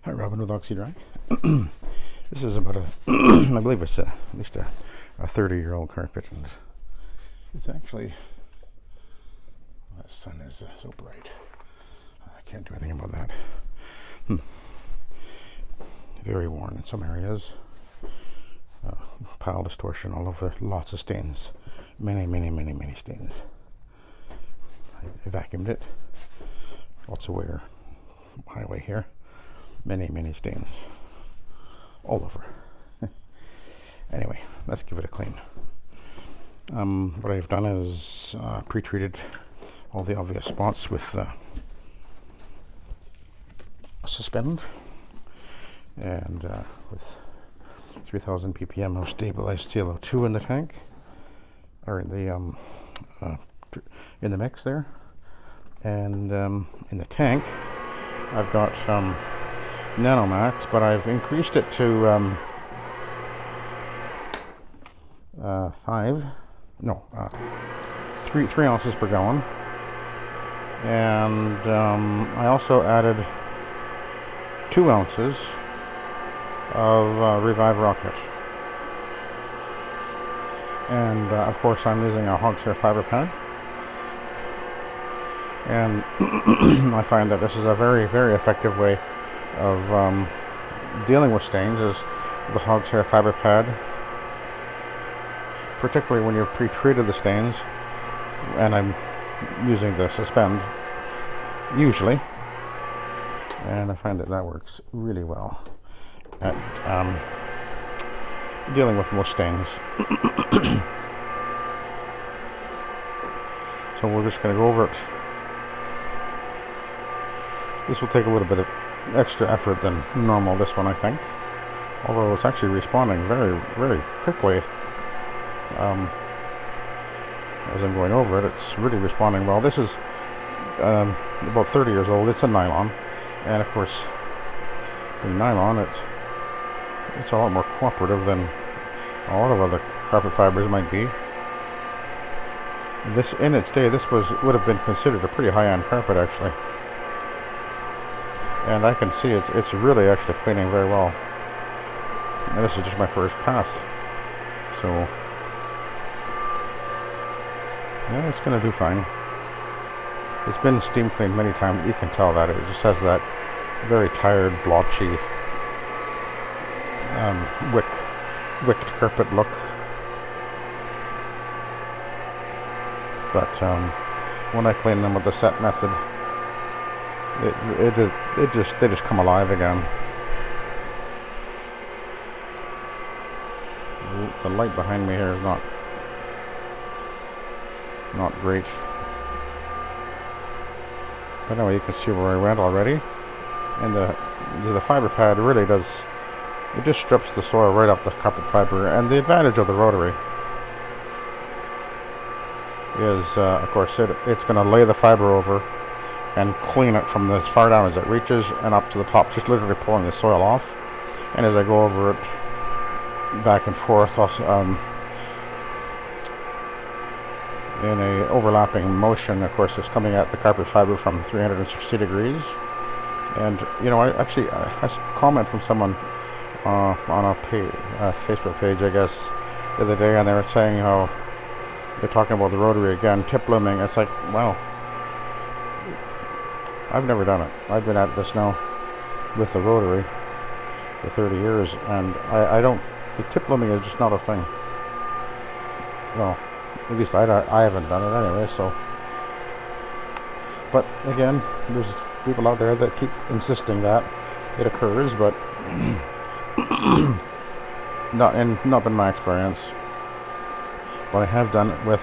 Hi, Robin with Oxy-Dry. This is about I believe it's at least a 30-year-old carpet, and it's actually, the sun is so bright. I can't do anything about that. Very worn in some areas. Pile distortion all over, lots of stains. Many stains. I vacuumed it. Lots of wear. Highway here. Many stains all over. Anyway, let's give it a clean. What I've done is pre-treated all the obvious spots with Suspend and with 3000 ppm of stabilized CO2 in the tank, or in the mix there, and in the tank I've got Nanomax, but I've increased it to 3 ounces per gallon, and I also added 2 ounces of Revive Rocket, and of course I'm using a Hogshair fiber pad, and I find that this is a very effective way of dealing with stains, is the Hogshair fiber pad, particularly when you've pre-treated the stains, and I'm using the Suspend usually, and I find that that works really well at dealing with most stains. So we're just going to go over it. This will take a little bit of extra effort than normal, this one, I think, although it's actually responding very quickly. As I'm going over it, it's really responding well. This is about 30 years old. It's a nylon, and of course in nylon it's a lot more cooperative than a lot of other carpet fibers might be. This, in its day, this would have been considered a pretty high-end carpet, actually. And I can see it's really actually cleaning very well. And this is just my first pass, so yeah, it's going to do fine. It's been steam cleaned many times. You can tell that it just has that very tired, blotchy, wicked carpet look. But when I clean them with the set method, they just come alive again. The light behind me here is not great. But anyway, you can see where I went already, and the fiber pad really does. It just strips the soil right off the carpet fiber, and the advantage of the rotary is, of course, it's going to lay the fiber over and clean it from as far down as it reaches and up to the top, just literally pulling the soil off. And as I go over it back and forth, also, in a overlapping motion, of course, it's coming at the carpet fiber from 360 degrees. And you know, I comment from someone on a Facebook page, I guess, the other day, and they were saying how they're talking about the rotary again, tip looming. It's like, wow, I've never done it. I've been at this now with the rotary for 30 years, and I don't. The tip looming is just not a thing. Well, at least I haven't done it anyway. So, but again, there's people out there that keep insisting that it occurs, but not been my experience. But I have done it with.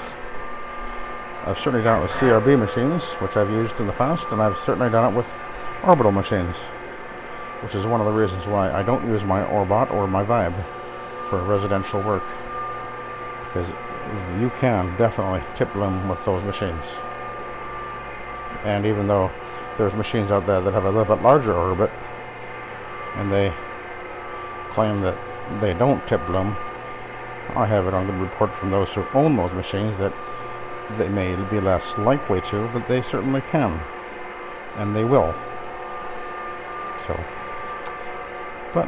I've certainly done it with CRB machines, which I've used in the past, and I've certainly done it with orbital machines, which is one of the reasons why I don't use my Orbot or my Vibe for residential work, because you can definitely tip loom with those machines. And even though there's machines out there that have a little bit larger orbit, and they claim that they don't tip loom, I have it on good report from those who own those machines that they may be less likely to, but they certainly can, and they will. So But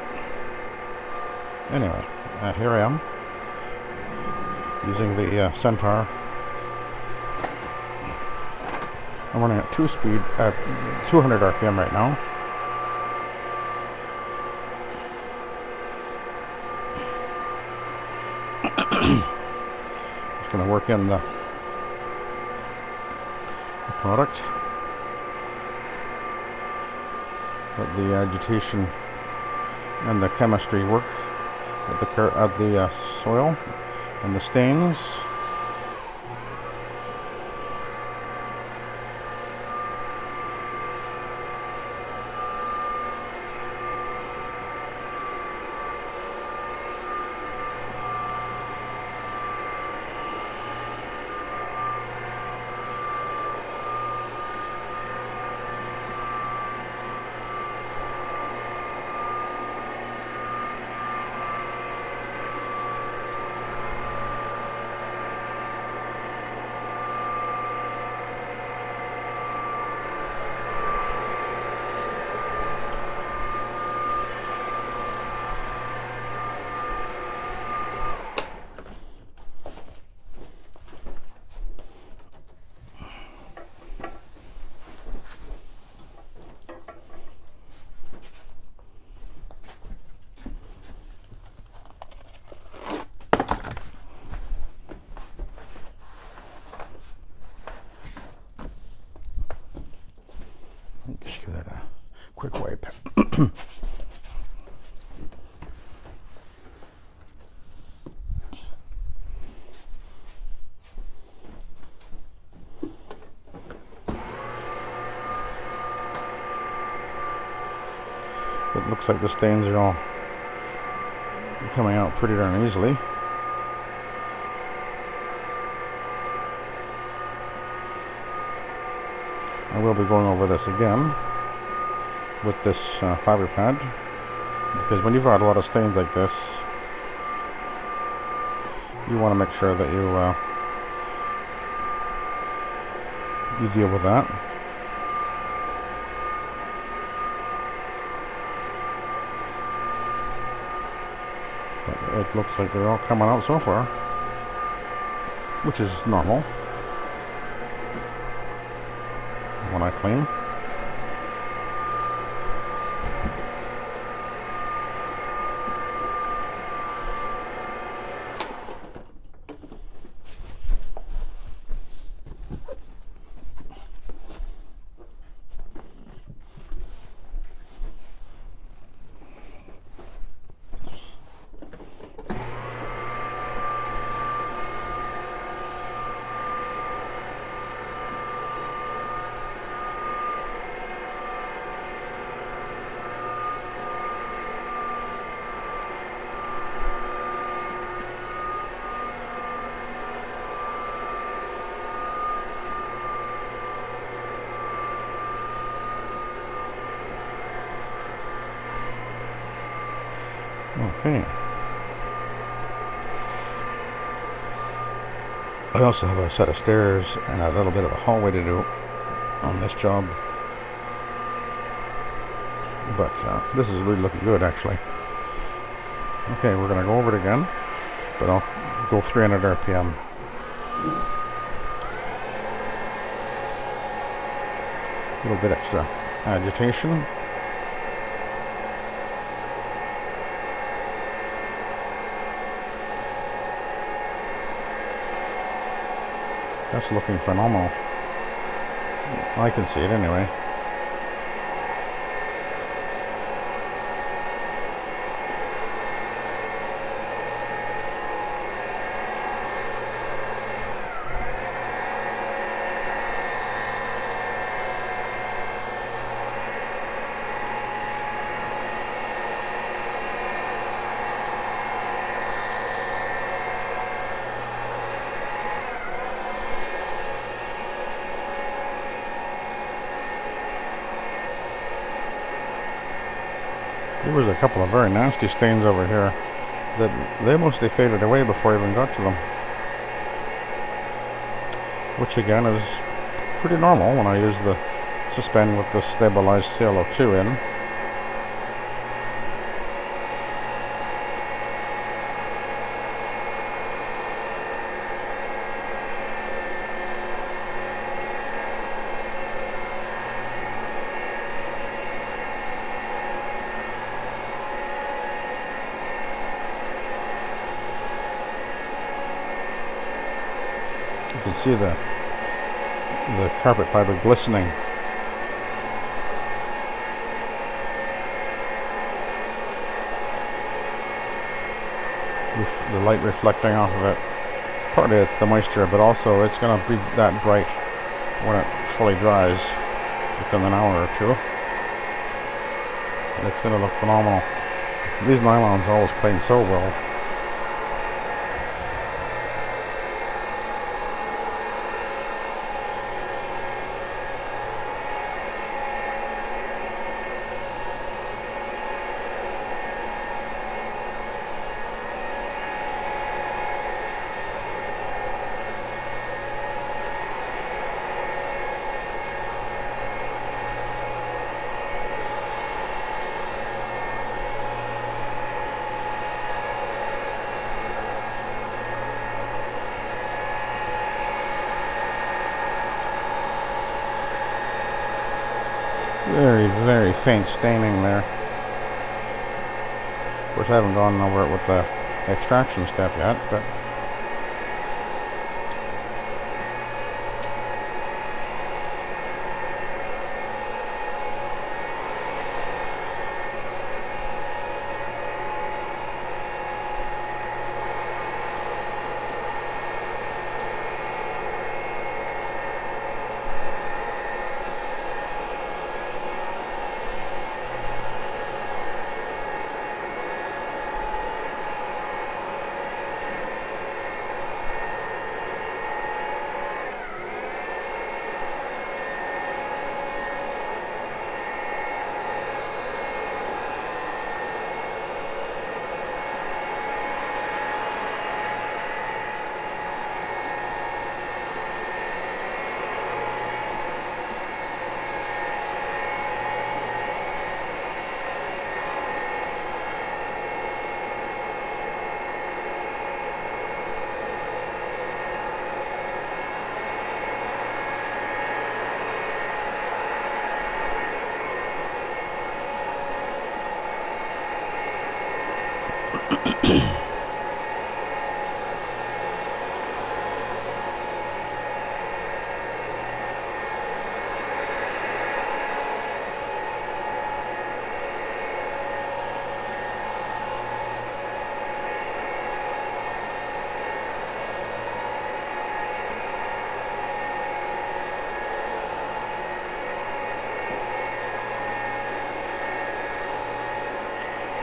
anyway, here I am using the Centaur. I'm running at 200 RPM right now. Just going to work in the product. Let the agitation and the chemistry work at the soil and the stains. Just give that a quick wipe. It looks like the stains are all coming out pretty darn easily. I will be going over this again with this fiber pad, because when you've got a lot of stains like this, you want to make sure that you deal with that. But it looks like they're all coming out so far, which is normal when I clean. Okay. I also have a set of stairs and a little bit of a hallway to do on this job, but this is really looking good actually. Okay, we're going to go over it again, but I'll go 300 RPM. A little bit extra agitation. That's looking phenomenal. I can see it anyway. There was a couple of very nasty stains over here that they mostly faded away before I even got to them, which again is pretty normal when I use the suspend with the stabilized CO2 in. see the carpet fiber glistening. The light reflecting off of it. Partly it's the moisture, but also it's going to be that bright when it fully dries within an hour or two. And it's going to look phenomenal. These nylons always clean so well. Very, very faint staining there. Of course, I haven't gone over it with the extraction step yet, but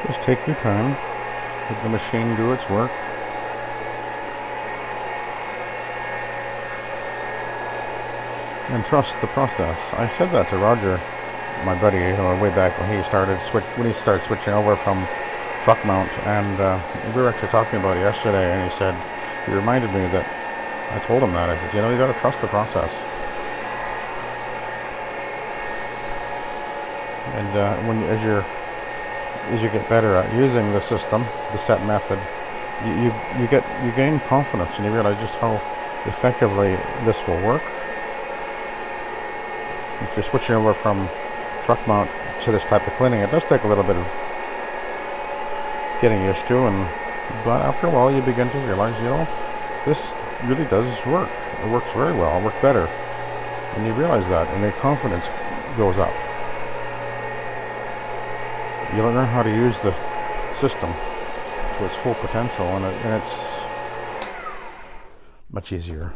just take your time, let the machine do its work. And trust the process. I said that to Roger, my buddy, way back when he started switching over from truck mount, and we were actually talking about it yesterday, and he reminded me that I told him that. I said, you got to trust the process. And as you get better at using the system, the set method, you gain confidence, and you realize just how effectively this will work. If you're switching over from truck mount to this type of cleaning, it does take a little bit of getting used to, but after a while you begin to realize, this really does work. It works very well. It works better, and you realize that, and the confidence goes up. You learn how to use the system to its full potential, and it's much easier.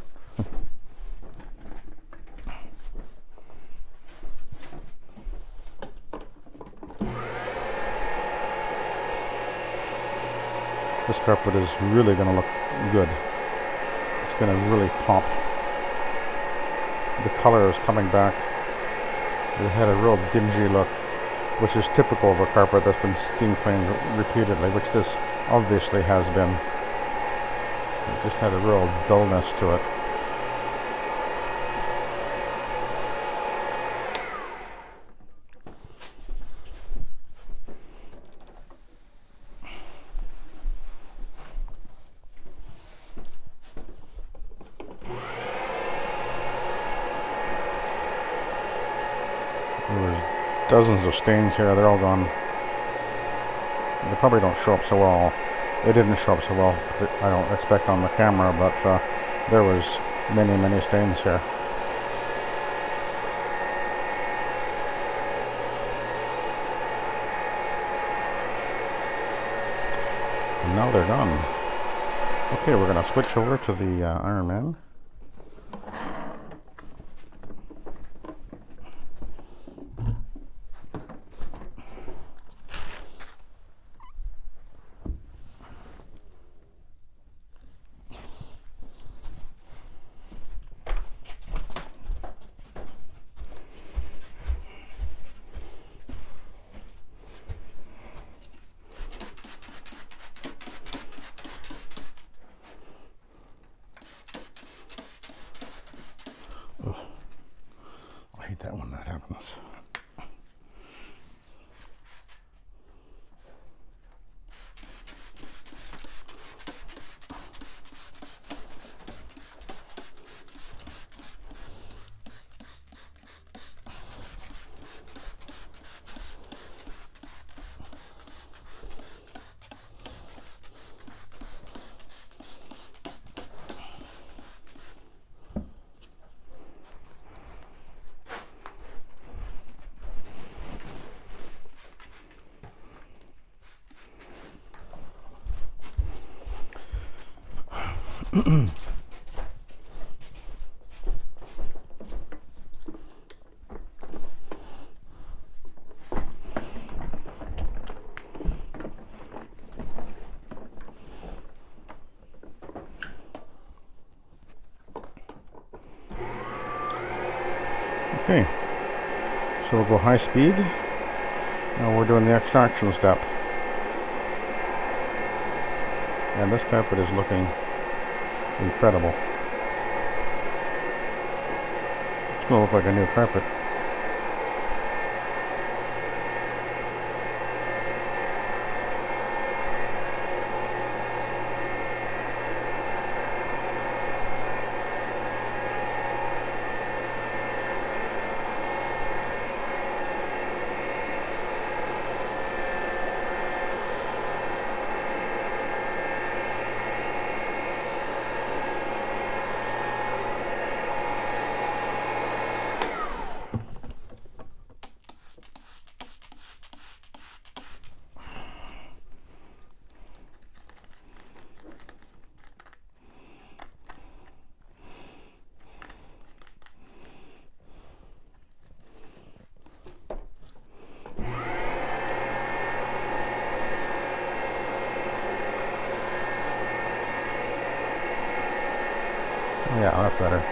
This carpet is really going to look good. It's going to really pop. The color is coming back. It had a real dingy look, which is typical of a carpet that's been steam cleaned repeatedly, which this obviously has been. It just had a real dullness to it. There was dozens of stains here. They're all gone. They probably don't show up so well. They didn't show up so well, I don't expect, on the camera, but there was many stains here. And now they're done. Okay, we're going to switch over to the Iron Man. Ugh. I hate that when that happens. Okay, so we'll go high speed. Now we're doing the extraction step. And this carpet is looking incredible. It's going to look like a new carpet. Yeah, that's better.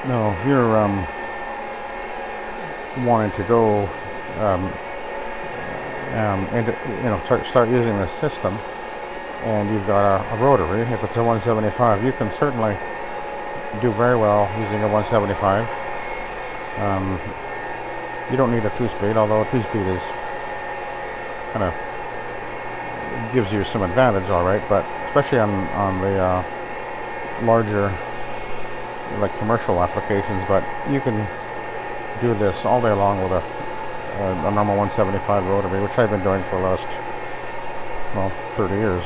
No, if you're wanting to go and start using the system, and you've got a rotary, if it's a 175, you can certainly do very well using a 175. You don't need a 2-speed, although a 2-speed is kind of gives you some advantage, all right, but especially on the larger, like commercial applications. But you can do this all day long with a normal 175 rotary, which I've been doing for the last, well, 30 years.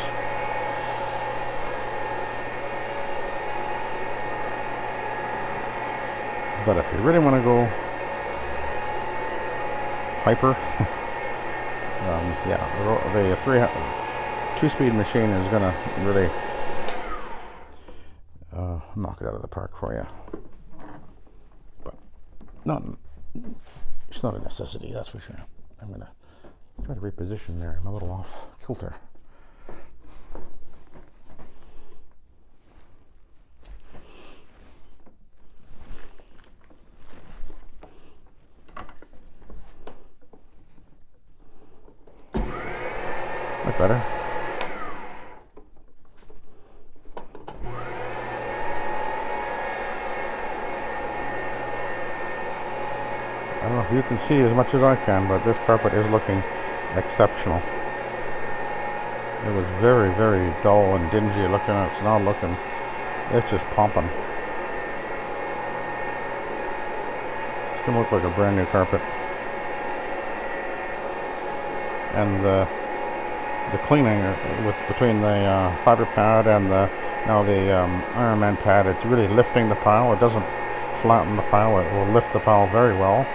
But if you really want to go hyper, yeah, the 2-speed machine is going to really knock it out of the park for you. But it's not a necessity, that's for sure. I'm going to try to reposition there. I'm a little off kilter. bit better. I don't know if you can see as much as I can, but this carpet is looking exceptional. It was very, very dull and dingy looking. It's now looking, it's just pumping. It's going to look like a brand new carpet. And the cleaning between the fiber pad and the Iron Man pad, it's really lifting the pile. It doesn't flatten the pile. It will lift the pile very well.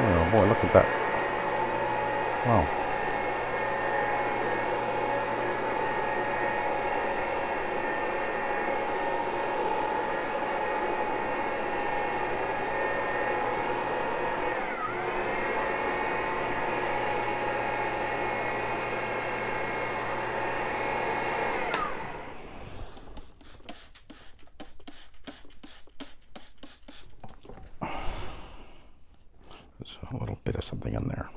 Oh boy, look at that. Wow. There's a little bit of something in there.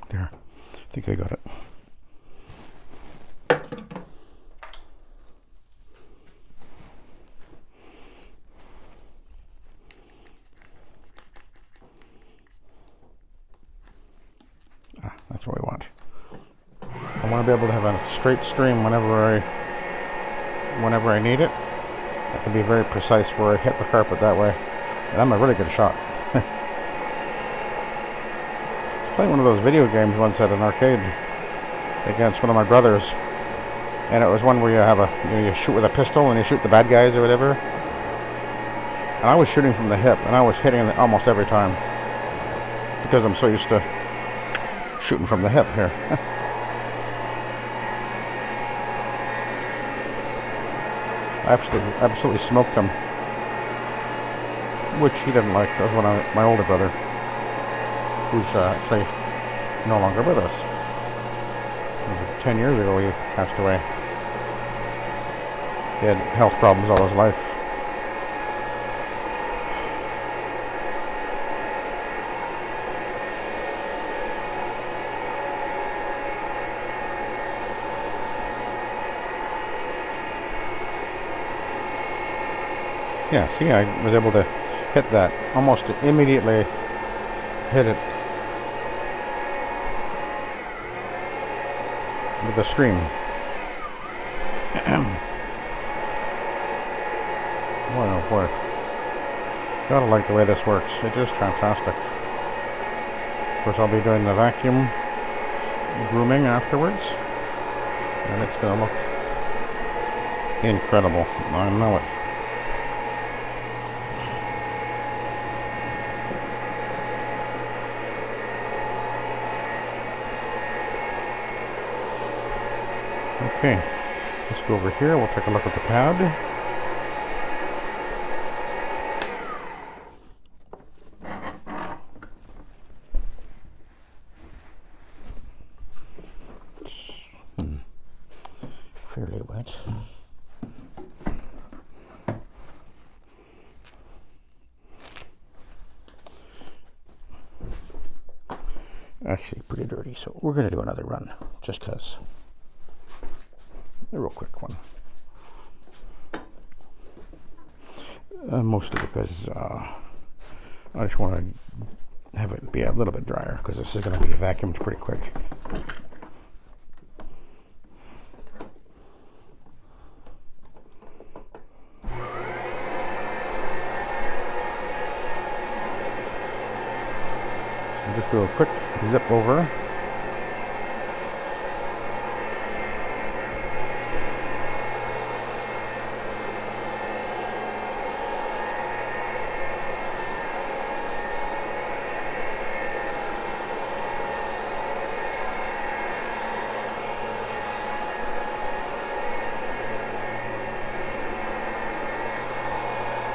There, I think I got it. That's what we want. I want to be able to have a straight stream whenever I need it. I can be very precise where I hit the carpet that way. And I'm a really good shot. Playing one of those video games once at an arcade against one of my brothers, and it was one where you have you shoot with a pistol and you shoot the bad guys or whatever. And I was shooting from the hip, and I was hitting it almost every time because I'm so used to shooting from the hip here. I absolutely smoked him, which he didn't like. That was one of my older brother, who's actually no longer with us. 10 years ago he passed away. He had health problems all his life. Yeah, see, I was able to hit that almost immediately. Hit it. with the stream. Boy, oh boy. Gotta like the way this works. It's just fantastic. Of course, I'll be doing the vacuum grooming afterwards, and it's gonna look incredible. I know it. Okay, let's go over here. We'll take a look at the pad. Fairly wet. Actually pretty dirty, so we're going to do another run just because. A real quick one. Mostly because I just want to have it be a little bit drier, because this is going to be vacuumed pretty quick. So just do a quick zip over.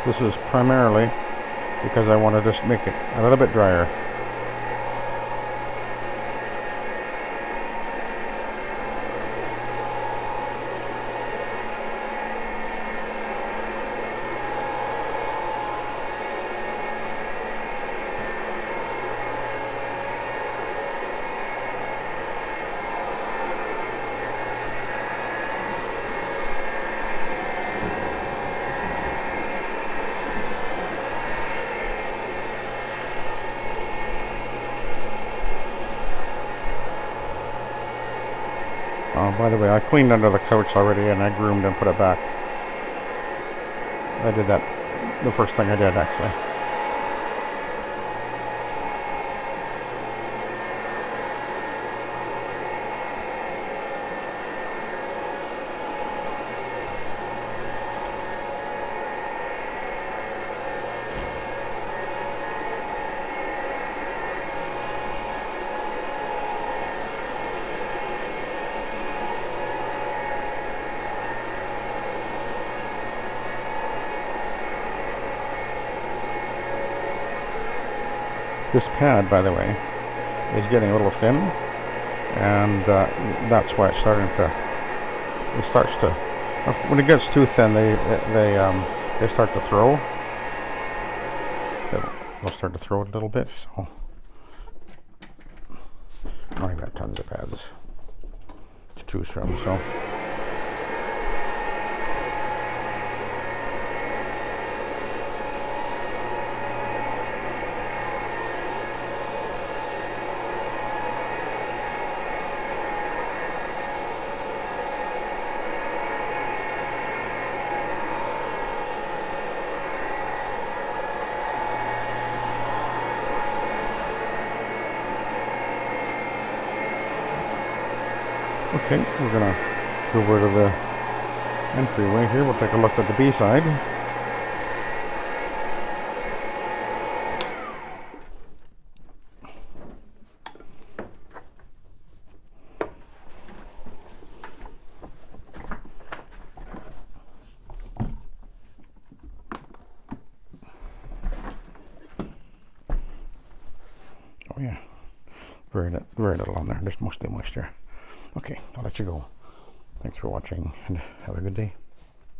This is primarily because I want to just make it a little bit drier. By the way, I cleaned under the couch already and I groomed and put it back. I did that the first thing I did, actually. This pad, by the way, is getting a little thin, and that's why it's starting to. It starts to. When it gets too thin, they start to throw. They'll start to throw it a little bit. So I got tons of pads to choose from. So. Okay, we're going to go over to the entryway here. We'll take a look at the B side. Oh yeah, very little on there, just mostly moisture. Okay, I'll let you go. Thanks for watching and have a good day.